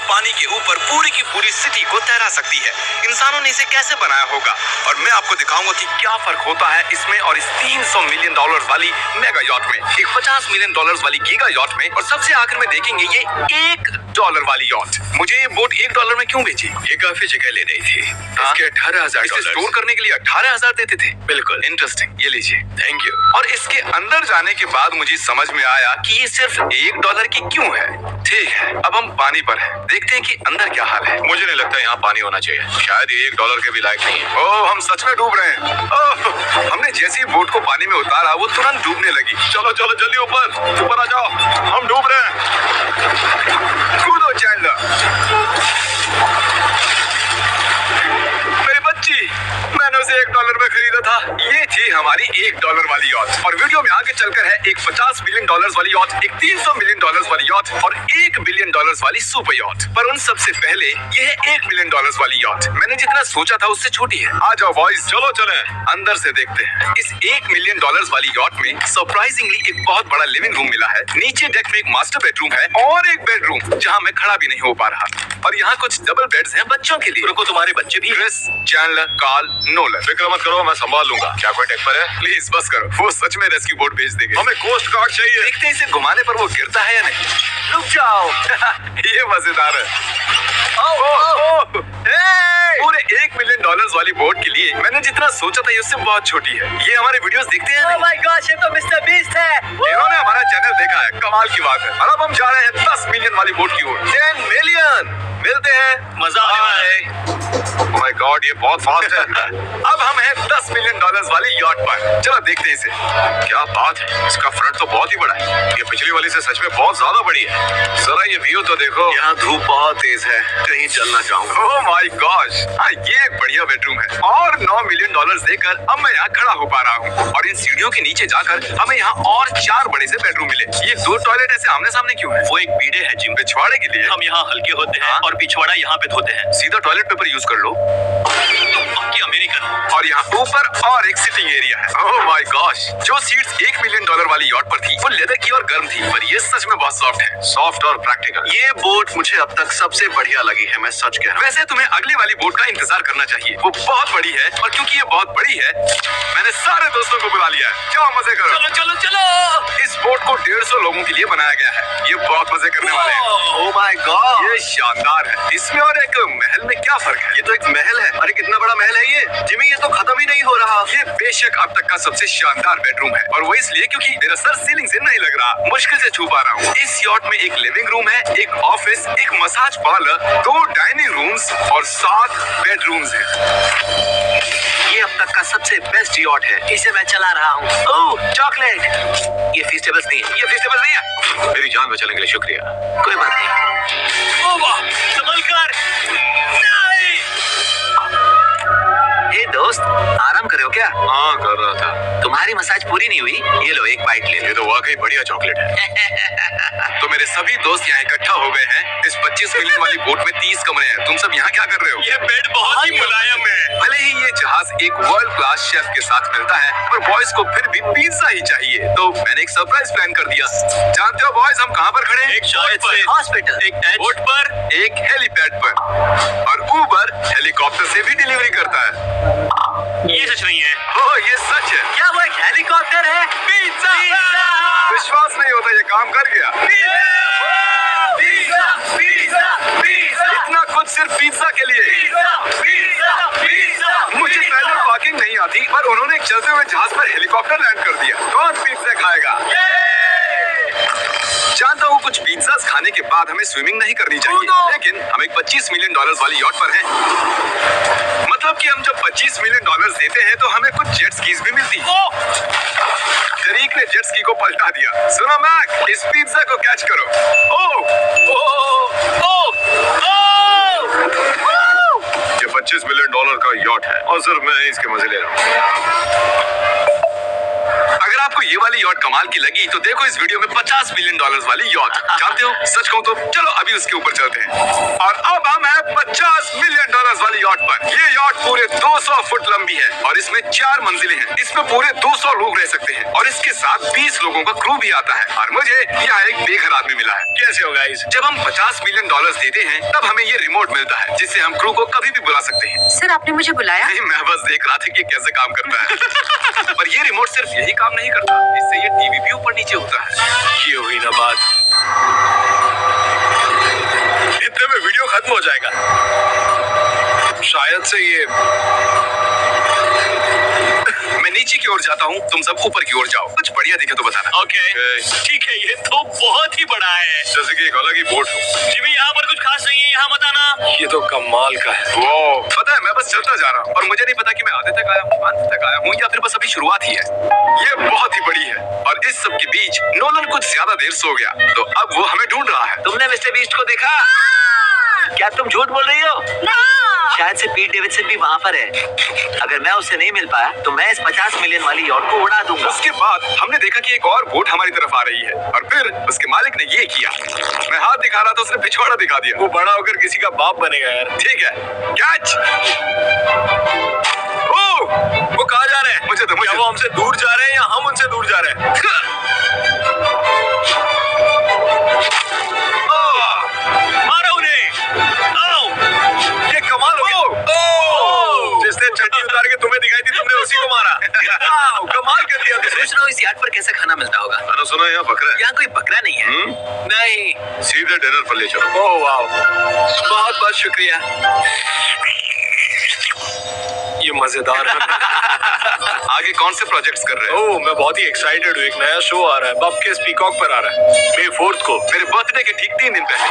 पानी के ऊपर पूरी की पूरी सिटी को तैरा सकती है। इंसानों ने इसे कैसे बनाया होगा और मैं आपको दिखाऊंगा कि क्या फर्क होता है इसमें और इस $300 मिलियन वाली मेगा यॉट में, एक $50 मिलियन वाली गीगा यॉट में, और सबसे आखिर में देखेंगे ये $1 वाली यॉट। मुझे ये बोट $1 में क्यों बेची? ये काफी जगह ले रही थी। इसके $18,000 स्टोर करने के लिए $18,000 देते थे। बिल्कुल इंटरेस्टिंग, ये लीजिए। Thank you. और इसके अंदर जाने के बाद मुझे समझ में आया कि ये सिर्फ $1 की क्यों है। ठीक है, अब हम पानी पर हैं, देखते हैं कि अंदर क्या हाल है। मुझे नहीं लगता यहाँ पानी होना चाहिए, शायद ये $1 के भी लायक नहीं है। ओह, हम सच में डूब रहे हैं। ओह, हमने जैसे ही बोट को पानी में उतारा वो तुरंत डूबने लगी। चलो चलो जल्दी ऊपर आ जाओ, हम डूब रहे हैं। कूदो चैंडलर। मेरी बच्ची, मैंने उसे $1 में खरीदा था। ये थी हमारी $1 वाली यॉट। और वीडियो में आगे चलकर है एक $50 मिलियन वाली यॉट, एक $300 मिलियन वाली यॉट और $1 बिलियन वाली सुपर यॉट। पर उन सबसे पहले ये है $1 मिलियन वाली यॉट। मैंने जितना सोचा था उससे छोटी है। आ जाओ बॉयज, चलो चले अंदर से देखते हैं। इस $1 मिलियन वाली यॉट में सरप्राइजिंगली एक बहुत बड़ा लिविंग रूम मिला है। नीचे डेक में एक मास्टर बेडरूम है और एक बेडरूम जहाँ मैं खड़ा भी नहीं हो पा रहा। और यहाँ कुछ डबल बेड्स हैं बच्चों के लिए। रुको, तुम्हारे बच्चे भी? Chris, Chandler, Carl, Nolan. फिक्र मत करो, मैं संभाल लूंगा। क्या कोई टेक पर है? प्लीज बस करो, वो सच में रेस्क्यू बोट भेज देंगे। हमें कोस्ट गार्ड चाहिए। देखते हैं इसे घुमाने पर वो गिरता है या नहीं। रुक जाओ। ये मजेदार है। पूरे $1 मिलियन वाली बोट के लिए मैंने जितना सोचा था ये उससे बहुत छोटी है। ये हमारे वीडियोस देखते हैं। Oh my gosh, ये तो मिस्टर बीस्ट है। इन्होंने हमारा चैनल देखा है, कमाल की बात है। और अब हम जा रहे हैं 10 मिलियन वाली बोट की ओर। 10 मिलियन मिलते हैं, मजा आने वाला है। ओह माय गॉड, ये बहुत फास्ट है। अब हम हैं $10 मिलियन वाली यॉट पर। चलो देखते हैं इसे। क्या बात है, इसका फ्रंट तो बहुत ही बड़ा है। ये पिछली वाली से सच में बहुत ज्यादा बड़ी है। जरा ये व्यू तो देखो। यहाँ धूप बहुत तेज है, कहीं चलना चाहूंगा। ओह माय गॉश, हाँ ये एक बढ़िया बेडरूम है। और $9 मिलियन देकर अब मैं यहाँ खड़ा हो पा रहा हूँ। और इन सीढ़ियों के नीचे जाकर हमें यहाँ और 4 बड़े से बेडरूम मिले। ये 2 टॉयलेट ऐसे आमने सामने क्यों है? वो एक बीड़े है जिम पिछवाड़े के लिए। हम यहाँ हल्के होते हैं और पिछवाड़ा यहाँ पे धोते हैं। सीधा टॉयलेट पेपर यूज कर लो। पक्की अमेरिकन। और यहाँ ऊपर और एक सिटिंग एरिया है। ओह माय गॉश, जो सीट्स $1 मिलियन वाली यॉट पर थी वो लेदर की और गर्म थी, पर ये सच में बहुत सॉफ्ट है। सॉफ्ट और प्रैक्टिकल। ये बोट मुझे अब तक सबसे बढ़िया लगी है, मैं सच कह रहा हूँ। वैसे तुम्हें अगली वाली बोट का इंतजार करना चाहिए, वो बहुत बड़ी है। और क्योंकि ये बहुत बड़ी है मैंने सारे दोस्तों को बुला लिया है। जाओ मजे करो। चलो चलो चलो। इस बोट को 150 लोगों के लिए बनाया गया है। ये बहुत मजे करने वाले हैं। ओह माय गॉड, ये शानदार है। इसमें और एक महल में क्या फर्क है? ये तो एक महल है। अरे कितना बड़ा महल है ये जिमी, ये तो खत्म ही नहीं हो रहा। ये बेशक अब तक का सबसे शानदार बेडरूम है, और वो इसलिए क्योंकि मेरा सर सीलिंग से नहीं लग रहा, मुश्किल से छू पा रहा हूँ। इस यॉट में एक लिविंग रूम है, एक ऑफिस, एक मसाज पार्लर, 2 डाइनिंग रूम्स और 7 बेडरूम्स हैं। ये अब तक का सबसे बेस्ट यॉट है, इसे मैं चला रहा हूँ। ओह चॉकलेट, ये फीस्टेबल्स नहीं है, ये फीस्टेबल्स नहीं है। मेरी जान बचाने के लिए शुक्रिया। कोई बात नहीं। ओह वाह, संभल कर। हे दोस्त, आराम कर रहे हो क्या? हाँ कर रहा था। तुम्हारी मसाज पूरी नहीं हुई, ये लो एक बाइट ले लो। ये तो वाकई बढ़िया चॉकलेट है। तो मेरे सभी दोस्त यहाँ इकट्ठा हो गए हैं। इस 25 मिलियन वाली बोट में 30 कमरे हैं। तुम सब यहाँ क्या कर रहे हो? ये बेड बहुत ही मुलायम है। भले ही ये जहाज एक वर्ल्ड क्लास शेफ के साथ मिलता है, पर बॉयज को फिर भी पिज्जा ही चाहिए। तो मैंने एक सरप्राइज प्लान कर दिया। जानते हो बॉयज हम कहाँ पर खड़े हैं? एक शायद से हॉस्पिटल, एक बोट पर, एक हेलीपैड पर। और ऊबर हेलीकॉप्टर से भी डिलीवरी करता है। ये सच नहीं है। ओह ये सच है। क्या वो एक हेलीकॉप्टर है? पिज्जा! विश्वास नहीं होता ये काम कर गया। पिज्जा, पिज्जा, पिज्जा, इतना कुछ सिर्फ पिज्जा के लिए। Pizza, pizza. मुझे पहले पार्किंग नहीं आती, पर उन्होंने एक चलते हुए जहाज पर हेलीकॉप्टर लैंड कर दिया। कौन पिज्जा खाएगा? जानता हूँ कुछ पिज्जास खाने के बाद हमें स्विमिंग नहीं करनी चाहिए, लेकिन हम एक $25 मिलियन वाली यॉट पर हैं। मतलब कि हम जब $25 मिलियन देते हैं तो हमें कुछ जेट स्कीज भी मिलती है। तरीक ने जेट स्की को पलटा दिया। सुनो मैक, इस पिज्जा को कैच करो। ये $25 मिलियन का यॉट है और सिर्फ मैं इसके मजे ले रहा हूँ। अगर आपको ये वाली यॉट कमाल की लगी तो देखो इस वीडियो में $50 मिलियन वाली यॉट। जानते हो, सच कहूँ तो चलो अभी उसके ऊपर चलते हैं। और अब हम हैं $50 मिलियन वाली यॉट पर। ये यॉट पूरे 200 फुट लंबी है और इसमें 4 मंजिलें हैं। इसमें पूरे 200 लोग रह सकते हैं और इसके साथ 20 लोगों का क्रू भी आता है। और मुझे यहाँ एक बेघर आदमी मिला है। कैसे हो गाइस? जब हम $50 मिलियन देते हैं तब हमें ये रिमोट मिलता है जिससे हम क्रू को कभी भी बुला सकते हैं। सर आपने मुझे बुलाया? नहीं, मैं बस देख रहा था कि कैसे काम करता है। पर ये रिमोट सिर्फ यही काम नहीं करता, इससे ये टीवी भी ऊपर नीचे होता है। ये हुई ना बात, इतने में वीडियो खत्म हो जाएगा। शायद से ये मैं नीचे की ओर जाता हूँ, तुम सब ऊपर की ओर जाओ। कुछ बढ़िया दिखे तो बताना। ओके ठीक है, ये तो बहुत ही बड़ा है। जैसे कि एक अलग ही बोट हो। जिमी यहाँ पर कुछ खास नहीं है, यहाँ मत आना। ये तो कमाल का है। वो पता है, मैं बस चलता जा रहा हूँ और मुझे नहीं पता कि मैं आधे तक आया हूँ, अंत तक आया हूँ या फिर बस अभी शुरुआत ही है। ये बहुत ही बड़ी है और इस सब के बीच नोलन कुछ ज्यादा देर सो गया तो अब वो हमें ढूंढ रहा है। तुमने मिस्टर बीस्ट को देखा? क्या तुम झूठ बोल रही हो? शायद से पीट डेविडसन भी वहाँ पर है। अगर मैं उससे नहीं मिल पाया तो मैं इस 50 मिलियन वाली यॉट को उड़ा दूंगा। उसके बाद हमने देखा कि एक और बोट हमारी तरफ आ रही है और फिर उसके मालिक ने ये किया। मैं हाथ दिखा रहा था, उसने पिछवाड़ा दिखा दिया। वो बड़ा होकर किसी का बाप बनेगा यार। ठीक है, कैच। वो कहाँ जा रहे हैं? मुझे वो हमसे दूर जा रहे हैं या हम उनसे दूर जा रहे हैं? मारो उन्हें। आओ। ये कमाल हो गया। जिसने चड्डी उतार के तुम्हें दिखाई थी तुमने उसी को मारा। कमाल कर दिया। सोच रहा हूँ इस यार्ड पर कैसा खाना मिलता होगा। मैंने सुना यहाँ बकरा है। यहाँ कोई बकरा नहीं है। नहीं। सीधे डिनर पर ले चलो। ओह वाह, बहुत बहुत शुक्रिया। ये मजेदार है। आगे कौन से प्रोजेक्ट्स कर रहे हैं? ओह, मैं बहुत ही एक्साइटेड हूँ। एक नया शो आ रहा है, बपकेस पीकॉक पर आ रहा है May 4th को, मेरे बर्थडे के ठीक 3 दिन पहले,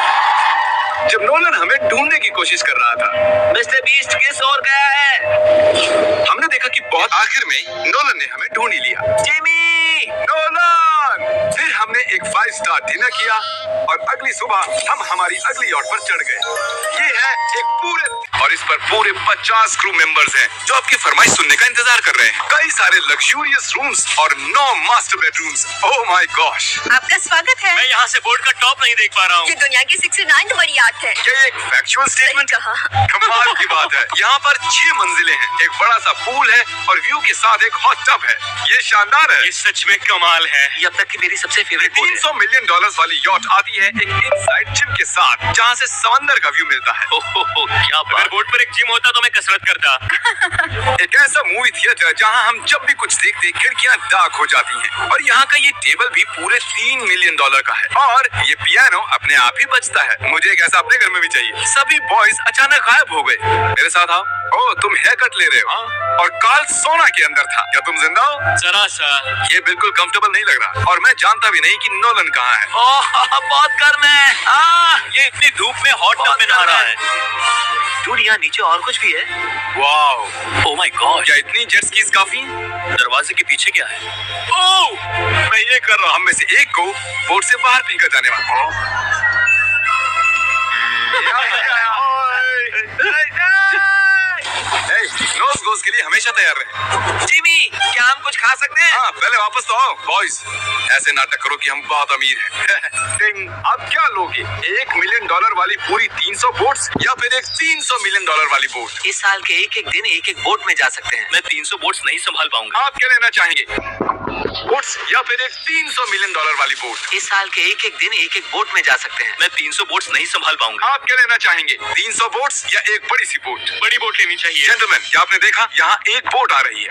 जब नोलन हमें ढूंढने की कोशिश कर रहा था। मिस्टर बीस्ट किस ओर गया है? हमने देखा कि बहुत आखिर में नोलन ने हमें ढूंढ ही लिया। जिमी! नोलन! फिर हमने एक 5 स्टार डिनर किया और अगली सुबह हम हमारी अगली यॉट पर चढ़ गए। ये है एक पूरे और इस पर पूरे 50 क्रू मेंबर्स हैं जो आपकी फरमाइश सुनने का इंतजार कर रहे हैं। कई सारे लग्जूरियस रूम्स और 9 master bedrooms. Oh my gosh! आपका स्वागत है। मैं यहाँ से बोर्ड का टॉप नहीं देख पा रहा हूँ। ये दुनिया की 69th बड़ी आर्ट है। क्या ये एक फैक्चुअल स्टेटमेंट? कहा। कमाल की बात है। यहाँ पर 6 मंजिलें हैं, एक बड़ा सा पूल है और व्यू के साथ एक हॉट टब है। ये शानदार है। ये सच में कमाल है। ये अब तक की मेरी सबसे फेवरेट बोट है। $300 मिलियन वाली यॉट आती है एक इनसाइड जिम के साथ जहाँ से समंदर का व्यू मिलता है। क्या बात। अगर बोर्ड पर एक जिम होता तो मैं कसरत करता। एक ऐसा मूवी थिएटर जहाँ हम जब भी कुछ देखते खिड़कियाँ डार्क हो जाती हैं और यहाँ का ये टेबल भी पूरे $3 मिलियन का है और ये पियानो अपने आप ही बजता है। मुझे एक ऐसा अपने घर में भी चाहिए। सभी बॉयज अचानक गायब हो गए। मेरे साथ आओ। ओह, तुम हेयर कट ले रहे हो? हाँ? और कार्ल सोना के अंदर था। क्या तुम जिंदा हो? जरा सा। ये बिल्कुल कंफर्टेबल नहीं लग रहा और मैं जानता भी नहीं कि नोलन कहाँ है। बहुत गर्म है। ये इतनी धूप में हॉट टब में नहा रहा है। डूड, यहाँ नीचे और कुछ भी है। Wow, oh my God. क्या इतनी जेट स्कीज काफी हैं? दरवाजे के पीछे क्या है? ओह, मैं ये कर रहा हूँ। हम में से एक को बोट से बाहर फेंका जाने वाला। नोज गोज के लिए हमेशा तैयार रहे। जिमी, क्या हम कुछ खा सकते हैं? हाँ, पहले वापस तो आओ बॉयज। ऐसे नाटक करो कि हम बहुत अमीर हैं। टिंग, अब क्या लोगे? $1 मिलियन वाली पूरी 300 बोट्स या फिर एक $300 मिलियन वाली बोट? इस साल के एक एक दिन एक एक बोट में जा सकते हैं। मैं 300 बोट्स नहीं संभाल पाऊंगा। आप क्या लेना चाहेंगे? बोट्स या फिर एक $300 मिलियन वाली बोट? इस साल के एक एक दिन एक एक बोट में जा सकते हैं। मैं 300 बोट्स नहीं संभाल पाऊंगा। आप क्या लेना चाहेंगे? 300 बोट्स या एक बड़ी सी बोट? बड़ी बोट लेनी चाहिए। जेंटलमैन, क्या आपने देखा? यहाँ एक बोट आ रही है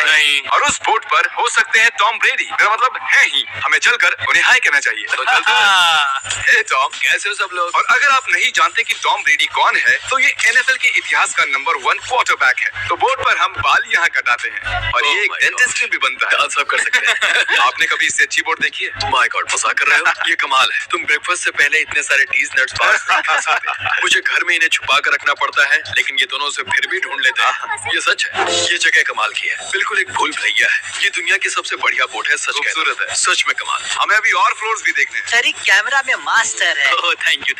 नहीं। और उस बोट पर हो सकते हैं टॉम ब्रेडी। मेरा मतलब है ही। हमें चलकर उन्हें हाय कहना चाहिए। तो चलते हैं। हे टॉम, कैसे हो सब लोग? और अगर आप नहीं जानते कि टॉम ब्रेडी कौन है तो ये NFL के इतिहास का नंबर 1 क्वार्टरबैक है। तो बोट पर हम बाल यहाँ कटाते हैं और ये एक डेंटिस्ट्री भी बनता है। सब कर सकते हैं। आपने कभी इससे अच्छी बोट देखी है? माय गॉड, मजाक कर रहे हो? ये कमाल है। तुम ब्रेकफास्ट से पहले इतने सारे टीज नट्स बार्स नहीं खा सकते। मुझे घर में इन्हें छुपा कर रखना पड़ता है लेकिन ये दोनों से फिर भी ढूंढ लेते हैं। ये सच है। ये जगह कमाल की है। बिल्कुल एक भूल भुलैया है। ये दुनिया की सबसे बढ़िया बोट है। सच खूबसूरत है। सच में कमाल। हमें अभी और फ्लोर्स भी देखने हैं। सर, कैमरा में मास्टर है। ओह, थैंक यू।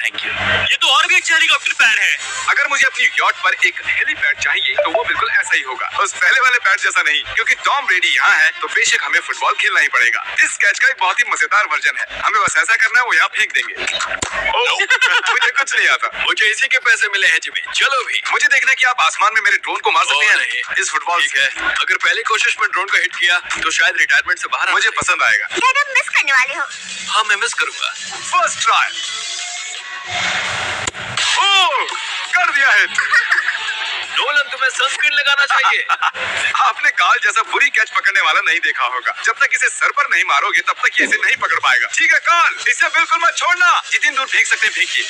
ये तो और यहाँ भी एक हेलीकॉप्टर पैड है। अगर मुझे अपनी यॉट पर एक हेलीपैड चाहिए तो वो बिल्कुल ऐसा ही होगा, उस पहले वाले पैड जैसा नहीं, क्योंकि टॉम ब्रेडी यहाँ है तो बेशक हमें फुटबॉल खेलना ही पड़ेगा। इस कैच का एक बहुत ही मजेदार वर्जन है, हमें बस ऐसा करना है, वो यहाँ फेंक देंगे। मुझे कुछ नहीं आता। मुझे इसी के पैसे मिले हैं जिमी, चलो भी। मुझे देखना है कि आप आसमान में मेरे ड्रोन को मार सकते हैं नहीं। इस फुटबॉल ठीक है, अगर पहली कोशिश में ड्रोन को हिट किया तो शायद रिटायरमेंट से बाहर मुझे पसंद आएगा। डैड अब मिस करने वाले हो। हाँ, मैं मिस करूंगा। फर्स्ट ट्राई, कर दिया है। नोलन, तुम्हें सनस्क्रीन लगाना चाहिए। आपने काल जैसा बुरी कैच पकड़ने वाला नहीं देखा होगा। जब तक इसे सर पर नहीं मारोगे तब तक ये इसे नहीं पकड़ पाएगा। ठीक है काल, इसे बिल्कुल मत छोड़ना, जितनी दूर फेंक सकते फेंकिए।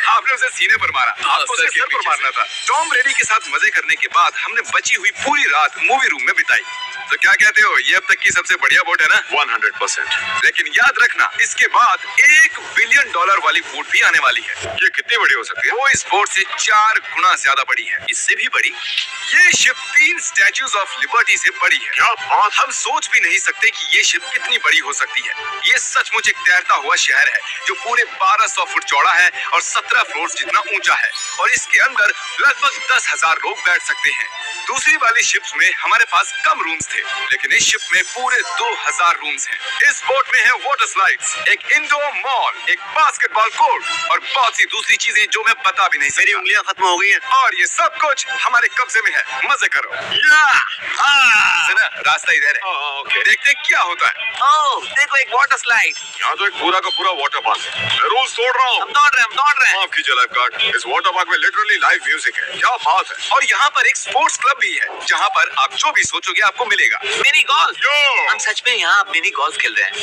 आपने उसे सीने पर मारा, आपको उसे सर पर मारना था। टॉम ब्रेडी के साथ मजे करने के बाद हमने बची हुई पूरी रात मूवी रूम में बिताई। तो क्या कहते हो, ये अब तक की सबसे बढ़िया वोट है ना? 100%। लेकिन याद रखना, इसके बाद $1 बिलियन वाली वोट भी आने वाली है। ये कितनी बड़ी हो सकती है? वो इस वोट से 4 गुना ज्यादा बड़ी है। इससे भी बड़ी? ये शिप 3 स्टैच्यूज ऑफ लिबर्टी से बड़ी है। क्या बात! हम सोच भी नहीं सकते कि ये शिप कितनी बड़ी हो सकती है। ये सचमुच एक तैरता हुआ शहर है जो पूरे 1200 फुट चौड़ा है और 17 फ्लोर जितना ऊंचा है, और इसके अंदर लगभग 10,000 लोग बैठ सकते हैं। दूसरी वाली शिप्स में हमारे पास कम रूम्स थे, लेकिन इस शिप में पूरे 2000 रूम्स हैं। इस बोट में है वाटर स्लाइड्स, एक इंडोर मॉल, एक बास्केटबॉल कोर्ट और बहुत सी दूसरी चीजें जो मैं बता भी नहीं सकता। मेरी उंगलियां खत्म हो गई हैं। और ये सब कुछ हमारे कब्जे में है। मजे करो। सुना, रास्ता इधर है। ओके। देखते हैं क्या होता है। ओह, देखो एक वाटर स्लाइड। यहाँ तो एक पूरा का पूरा वाटर पार्क है। मैं रूल्स तोड़ रहा हूँ। हम दौड़ रहे हैं। माफ कीजिए लाइफगार्ड, इस वाटर पार्क में लिटरली लाइव म्यूजिक है। क्या बात है। और यहाँ पर एक स्पोर्ट्स क्लब भी है जहाँ पर आप जो भी सोचोगे आपको मिलेगा। Mini golf. यो! हम सच में यहाँ मिनी गोल्फ खेल रहे हैं।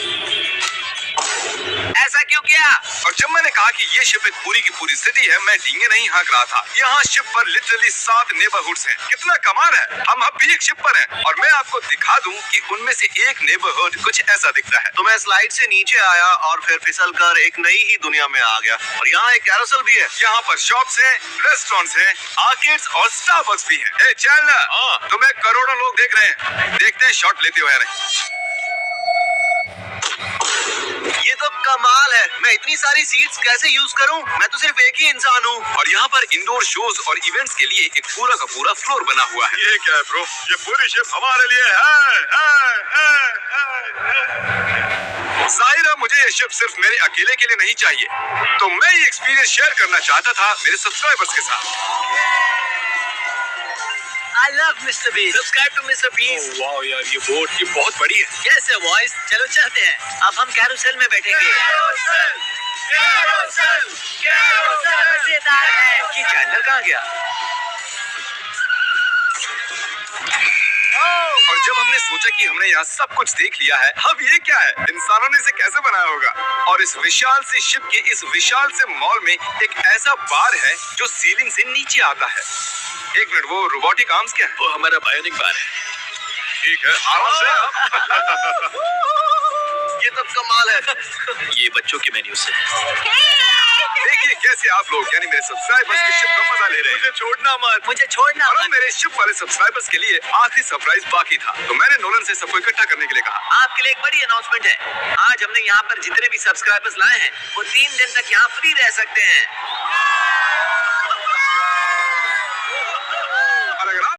ऐसा क्यों किया? और जब मैंने कहा कि ये शिप एक पूरी की पूरी सिटी है, मैं डींगे नहीं हाँक रहा था। यहाँ शिप पर लिटरली 7 नेबरहुड्स हैं। कितना कमाल है। हम अब भी एक शिप पर हैं और मैं आपको दिखा दूं कि उनमें से एक नेबरहुड कुछ ऐसा दिखता है। तो मैं स्लाइड से नीचे आया और फिर फिसलकर एक नई ही दुनिया में आ गया। और यहाँ एक कैरोसेल भी है। यहाँ पर शॉप्स हैं, रेस्टोरेंट्स हैं, आर्केड्स और स्टारबक्स भी हैं। ए चैनलर, तुम्हें करोड़ों लोग देख रहे हैं। देखते हैं शॉट लेते हो या नहीं। ये तो कमाल है। मैं इतनी सारी सीट्स कैसे यूज करूं? मैं तो सिर्फ एक ही इंसान हूँ। और यहाँ पर इंडोर शोज और इवेंट्स के लिए एक पूरा का पूरा फ्लोर बना हुआ है। ये क्या है ब्रो? ये पूरी शिप हमारे लिए है। जाहिर है मुझे ये शिप सिर्फ मेरे अकेले के लिए नहीं चाहिए, तो मैं ये एक्सपीरियंस शेयर करना चाहता था मेरे सब्सक्राइबर्स के साथ। I love Mr. Beast. Subscribe to Mister Beast. वाह यार, ये बोट ये बहुत बड़ी है। कैसे बॉयज? चलो चलते हैं। अब हम कैरोसेल में बैठेंगे। मजेदार है। ये चैनल कहाँ गया? और जब हमने सोचा कि हमने यहाँ सब कुछ देख लिया है, अब ये क्या है? इंसानों ने इसे कैसे बनाया होगा? और इस विशाल सी शिप के इस विशाल से मॉल में एक ऐसा बार है जो सीलिंग से नीचे आता है। एक मिनट, वो रोबोटिक आर्म्स क्या है? वो हमारा बायोनिक बार है। ठीक है, आराम से। ये तो कमाल है। ये बच्चों के मेन्यू से है। देखिए कैसे आप लोग यानी मेरे सब्सक्राइबर्स की शिप का मजा ले रहे हैं। मुझे छोड़ना मत। मुझे छोड़ना और अब मत। मेरे शिप वाले सब्सक्राइबर्स के लिए आखिरी सरप्राइज बाकी था, तो मैंने नोलन से सबको इकट्ठा करने के लिए कहा। आपके लिए एक बड़ी अनाउंसमेंट है। आज हमने यहाँ पर जितने भी सब्सक्राइबर्स लाए हैं वो 3 दिन तक यहाँ फ्री रह सकते हैं।